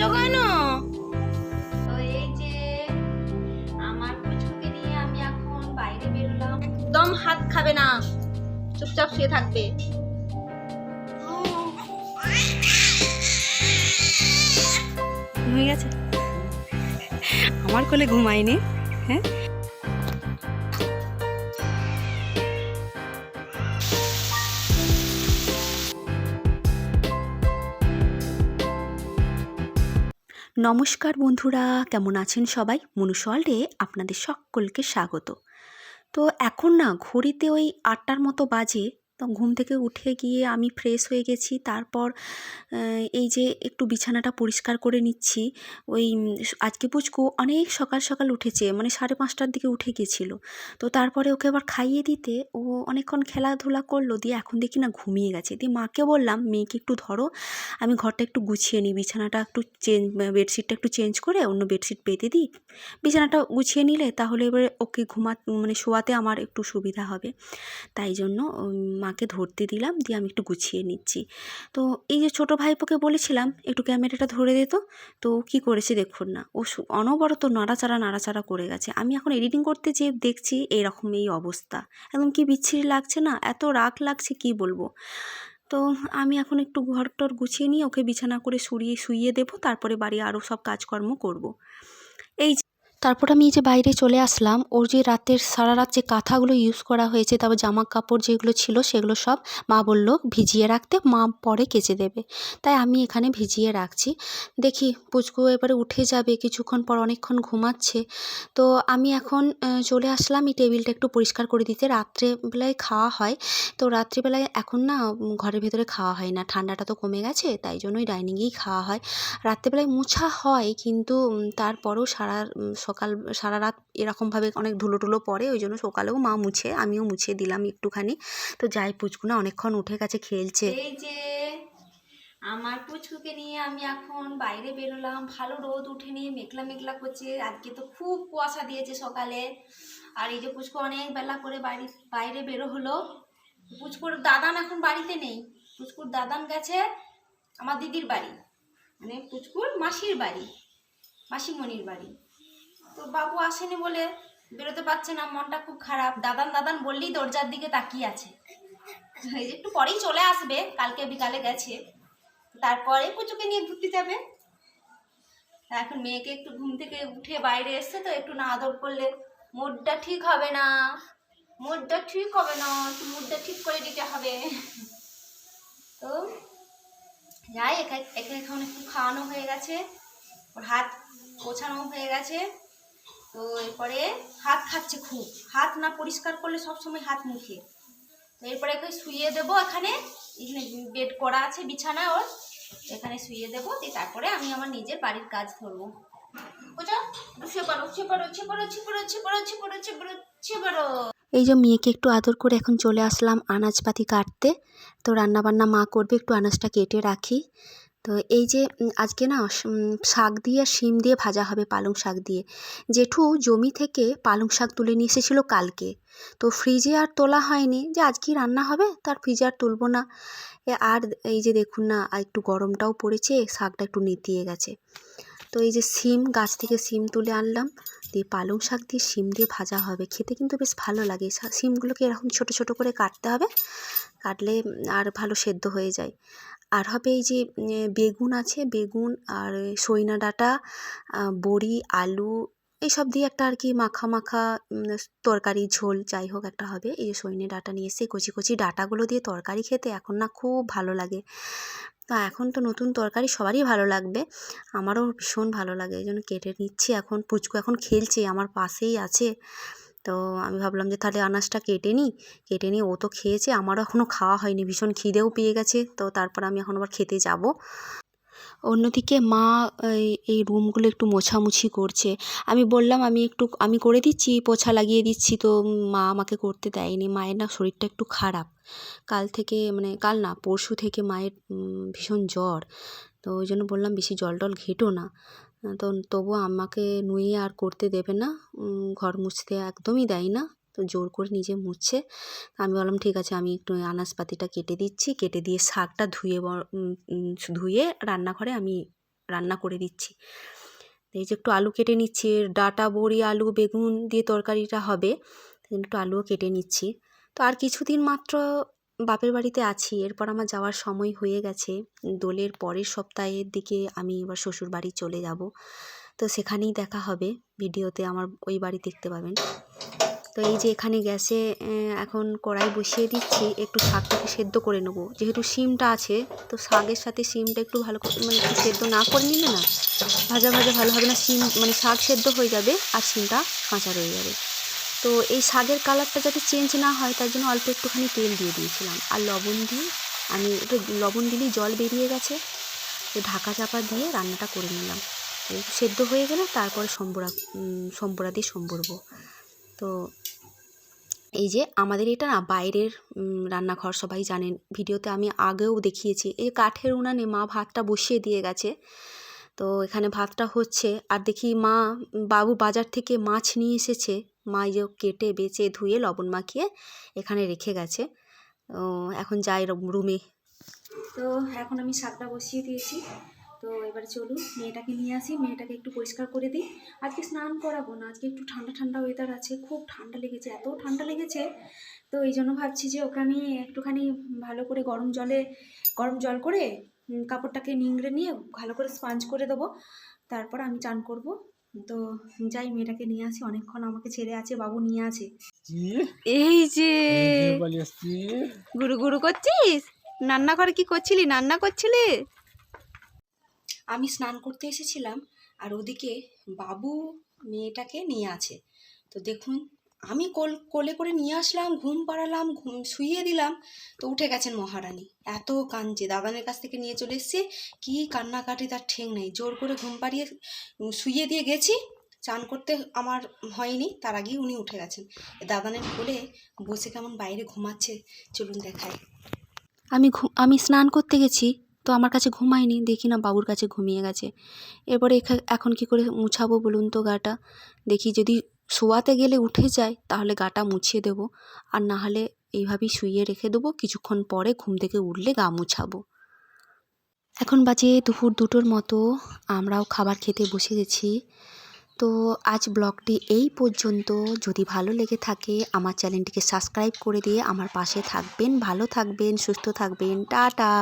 কাঁদছো কেন? তো এই যে আমার পুচকুকে নিয়ে আমি এখন বাইরে বেরোলাম। একদম হাত খাবে না, চুপচাপ শুয়ে থাকবে। ঘুমিয়ে গেছে, আমার কোলে ঘুমায়নি। হ্যাঁ, নমস্কার বন্ধুরা, কেমন আছেন সবাই? মনুষ ওয়ার্ল্ডে আপনাদের সকলকে স্বাগত। তো এখন না ঘড়িতে ওই 8টার মতো বাজে। তো ঘুম থেকে উঠে গিয়ে আমি ফ্রেশ হয়ে গেছি। তারপর এই যে একটু বিছানাটা পরিষ্কার করে নিচ্ছি। ওই আজকে পুচকু অনেক সকাল সকাল উঠেছে, মানে 5:30টার দিকে উঠে গেছিল। তো তারপরে ওকে আবার খাইয়ে দিতে ও অনেকক্ষণ খেলাধুলা করলো, দিয়ে এখন দেখি না ঘুমিয়ে গেছে। দিয়ে মাকে বললাম, মেয়েকে একটু ধরো, আমি ঘরটা একটু গুছিয়ে নিই, বিছানাটা একটু বেডশিটটা একটু চেঞ্জ করে অন্য বেডশিট পেতে দিই। বিছানাটা গুছিয়ে নিলে তাহলে এবারে ওকে মানে শোয়াতে আমার একটু সুবিধা হবে। তাই জন্য মাকে ধরতে দিলাম, দিয়ে আমি একটু গুছিয়ে নিচ্ছি। তো এই যে ছোটো ভাইপোকে বলেছিলাম একটু ক্যামেরাটা ধরে দিত, তো কী করেছে দেখুন না, ও অনবরত নাড়াচাড়া করে গেছে। আমি এখন এডিটিং করতে যেয়ে দেখছি এইরকম এই অবস্থা, একদম কি বিচ্ছিরি লাগছে না, এত রাগ লাগছে কি বলবো। তো আমি এখন একটু ঘর-টর গুছিয়ে নিয়ে ওকে বিছানা করে শুইয়ে দেবো, তারপরে বাড়ি আরও সব কাজকর্ম করব। এই তারপর আমি এই যে বাইরে চলে আসলাম, ওর যে রাতের সারা রাত যে কাঁথাগুলো ইউজ করা হয়েছে, তারপর জামা কাপড় যেগুলো ছিল সেগুলো সব মা বলল ভিজিয়ে রাখতে, মা পরে কেচে দেবে। তাই আমি এখানে ভিজিয়ে রাখছি। দেখি পুচকু এবারে উঠে যাবে কিছুক্ষণ পর, অনেকক্ষণ ঘুমাচ্ছে। তো আমি এখন চলে আসলাম এই টেবিলটা একটু পরিষ্কার করে দিতে। রাত্রেবেলায় খাওয়া হয়, তো রাত্রিবেলায় এখন না ঘরের ভেতরে খাওয়া হয় না, ঠান্ডাটা তো কমে গেছে, তাই জন্যই ডাইনিংয়েই খাওয়া হয়। রাত্রেবেলায় মোছা হয়, কিন্তু তারপরেও সকাল সারা রাত এরকমভাবে অনেক ধুলো টুলো পড়ে, ওই জন্য সকালেও মা মুছে, আমিও মুছে দিলাম একটুখানি। তো যাই, পুচকু না অনেকক্ষণ উঠে গেছে, খেলছে। এই যে আমার পুচকুকে নিয়ে আমি এখন বাইরে বেরোলাম। ভালো রোদ উঠেনি, মেঘলা মেঘলা করছে। আজকে তো খুব কুয়াশা দিয়েছে সকালে। আর এই যে পুচকু অনেক বেলা করে বাইরে বেরো হলো। পুচকুর দাদান এখন বাড়িতে নেই, পুচকুর দাদান গেছে আমার দিদির বাড়ি, মানে পুচকুর মাসির বাড়ি, মাসিমণির বাড়ি। তো বাবু আসেনি বলে বেরোতে পারছে না, মনটা খুব খারাপ। দাদান দাদান বললেই দরজার দিকে তাকিয়ে আছে। একটু পরেই চলে আসবে, কালকে বিকালে গেছে, তারপরে পুচুকে নিয়ে ঘুরতে যাবে। এখন মেয়েকে একটু ঘুম থেকে উঠে বাইরে এসছে, তো একটু না আদর করলে মুডটা ঠিক হবে না, মুডটা ঠিক হবে না, একটু মুডটা ঠিক করে দিতে হবে। তো যাই, একে এখন একটু খাওয়ানো হয়ে গেছে, ওর হাত গোছানো হয়ে গেছে। তো এরপরে হাত খাচ্ছে খুব, হাত না পরিষ্কার করলে সবসময় হাত মুখে। তো এরপরে একে শুইয়ে দেবো, এখানে বেড করা আছে বিছানা ওর, এখানে শুইয়ে দেবো। দিয়ে তারপরে আমি আমার নিজের বাড়ির কাজ ধরবো। বুঝো, এই যে মেয়েকে একটু আদর করে এখন চলে আসলাম আনাজপাতি কাটতে। তো রান্নাবান্না মা করবে, একটু আনাজটা কেটে রাখি। তো এই যে আজকে না শাক দিয়ে শিম দিয়ে ভাজা হবে, পালং শাক দিয়ে। জেঠু জমি থেকে পালং শাক তুলে নিয়ে এসেছিলো কালকে, তো ফ্রিজে আর তোলা হয়নি, যে আজকেই রান্না হবে তার ফ্রিজে আর তুলবো না। আর এই যে দেখুন না, একটু গরমটাও পড়েছে, শাকটা একটু নেতিয়ে গেছে। তো এই যে শিম, গাছ থেকে শিম তুলে আনলাম, দিয়ে পালং শাক দিয়ে শিম দিয়ে ভাজা হবে, খেতে কিন্তু বেশ ভালো লাগে। শিমগুলোকে এরকম ছোট ছোট করে কাটতে হবে, কাটলে আর ভালো সেদ্ধ হয়ে যায়। আর হবে এই যে বেগুন আছে, বেগুন আর সইনা ডাঁটা, বড়ি, আলু, এইসব দিয়ে একটা আর কি মাখা মাখা তরকারি, ঝোল যাই হোক একটা হবে। এই যে সইনে ডাঁটা নিয়ে এসে কচি কচি ডাঁটাগুলো দিয়ে তরকারি খেতে এখন না খুব ভালো লাগে। তা এখন তো নতুন তরকারি সবারই ভালো লাগবে, আমারও ভীষণ ভালো লাগে, এই জন্য কেটে নিচ্ছি। এখন পুচকু এখন খেলছে, আমার পাশেই আছে। তো আমি ভাবলাম যে তাহলে আনাজটা কেটে নিই, ও তো খেয়েছে, আমারও এখনও খাওয়া হয়নি, ভীষণ খিদেও পেয়ে গেছে। তো তারপর আমি এখন আবার খেতে যাব। অন্যদিকে মা এই রুমগুলো একটু মোছামুছি করছে। আমি বললাম আমি করে দিচ্ছি, পোছা লাগিয়ে দিচ্ছি, তো মা আমাকে করতে দেয়নি। মায়ের না শরীরটা একটু খারাপ, কাল থেকে, মানে কাল না পরশু থেকে মায়ের ভীষণ জ্বর। তো ওই জন্য বললাম বেশি জল টল ঘেঁটো না। তো তবুও আমাকে নুয়ে আর করতে দেবে না, ঘর মুছতে একদমই দেয় না, তো জোর করে নিজে মুছছে। আমি বললাম ঠিক আছে, আমি একটু আনাজপাতিটা কেটে দিচ্ছি, কেটে দিয়ে শাকটা ধুয়ে রান্নাঘরে আমি রান্না করে দিচ্ছি। এই যে একটু আলু কেটে নিচ্ছি, ডাঁটা বড়ি আলু বেগুন দিয়ে তরকারিটা হবে, একটু আলুও কেটে নিচ্ছি। তো আর কিছুদিন মাত্র বাপের বাড়িতে আছি, এরপর আমার যাওয়ার সময় হয়ে গেছে। দোলের পরের সপ্তাহের দিকে আমি এবার শ্বশুর বাড়ি চলে যাব। তো সেখানেই দেখা হবে, ভিডিওতে আমার ওই বাড়ি দেখতে পাবেন। তো এই যে এখানে গ্যাসে এখন কড়াই বসিয়ে দিচ্ছি, একটু শাকটাকে সেদ্ধ করে নেবো। যেহেতু শিমটা আছে, তো শাকের সাথে শিমটা একটু ভালো করে মানে একটু সেদ্ধ না করে নিলে না ভাজা ভাজা ভালো হবে না, শিম মানে শাক সেদ্ধ হয়ে যাবে আর শিমটা কাঁচা রয়ে যাবে। তো এই শাকের কালারটা যাতে চেঞ্জ না হয় তার জন্য অল্প একটুখানি তেল দিয়ে দিয়েছিলাম আর লবণ দিয়ে, আমি একটু লবণ দিলেই জল বেরিয়ে গেছে, তো ঢাকা চাপা দিয়ে রান্নাটা করে নিলাম। সেদ্ধ হয়ে গেলে তারপরে সম্বরা দিয়ে সম্বরবো। তো এই যে আমাদের এটা না বাইরের রান্নাঘর, সবাই জানেন, ভিডিওতে আমি আগেও দেখিয়েছি। এই কাঠের উনানে মা ভাতটা বসিয়ে দিয়ে গেছে, তো এখানে ভাতটা হচ্ছে। আর দেখি বাবু বাজার থেকে মাছ নিয়ে এসেছে, মা যে কেটে বেছে ধুয়ে লবণ মাখিয়ে এখানে রেখে গেছে। এখন যাই রুমে। তো এখন আমি শাকটা বসিয়ে দিয়েছি, তো এবারে চলুন মেয়েটাকে নিয়ে আসি, মেয়েটাকে একটু পরিষ্কার করে দিই। আজকে স্নান করাবো না, আজকে একটু ঠান্ডা ঠান্ডা ওয়েদার আছে, খুব ঠান্ডা লেগেছে, এত ঠান্ডা লেগেছে। তো এই জন্য ভাবছি যে ওকে আমি একটুখানি ভালো করে গরম জল করে কাপড়টাকে নিংড়ে নিয়ে ভালো করে স্পঞ্জ করে দেবো, তারপর আমি চান করব। তো যাই মেয়েটাকে নিয়ে আসি, অনেকক্ষণ আমাকে ছেড়ে আছে, বাবু নিয়ে আছে। এই যে গুরু গুরু করছিস, রান্না করে কি করছিলি, রান্না করছিলি? আমি স্নান করতে এসেছিলাম আর ওদিকে বাবু মেয়েটাকে নিয়ে আছে। তো দেখুন আমি কোলে করে নিয়ে আসলাম, ঘুম পাড়ালাম, শুইয়ে দিলাম, তো উঠে গেছেন মহারানী। এত কাঁদছে, দাদানের কাছ থেকে নিয়ে চলে এসছে, কি কান্নাকাটি তার ঠেক নেই। জোর করে ঘুম পাড়িয়ে শুইয়ে দিয়ে গেছি, চান করতে আমার হয়নি, তার আগেই উনি উঠে গেছেন। দাদানের কোলে বসে কেমন বাইরে ঘুমাচ্ছে, চলুন দেখায়। আমি স্নান করতে গেছি, তো আমার কাছে ঘুমায়নি, দেখি না বাবুর কাছে ঘুমিয়ে গেছে। এরপরে এখন কি করে মুছাবো বলুন তো গাটা? দেখি যদি শোয়াতে গেলে উঠে যায় তাহলে গাটা মুছিয়ে দেবো, আর না হলে এইভাবেই শুইয়ে রেখে দেবো, কিছুক্ষণ পরে ঘুম থেকে উঠলে গা মুছাবো। এখন বাজে দুপুর 2টোর মতো, আমরাও খাবার খেতে বসে গেছি। তো আজ ব্লগটি এই পর্যন্ত। যদি ভালো লেগে থাকে আমার চ্যানেলটিকে সাবস্ক্রাইব করে দিয়ে আমার পাশে থাকবেন। ভালো থাকবেন, সুস্থ থাকবেন, টাটা।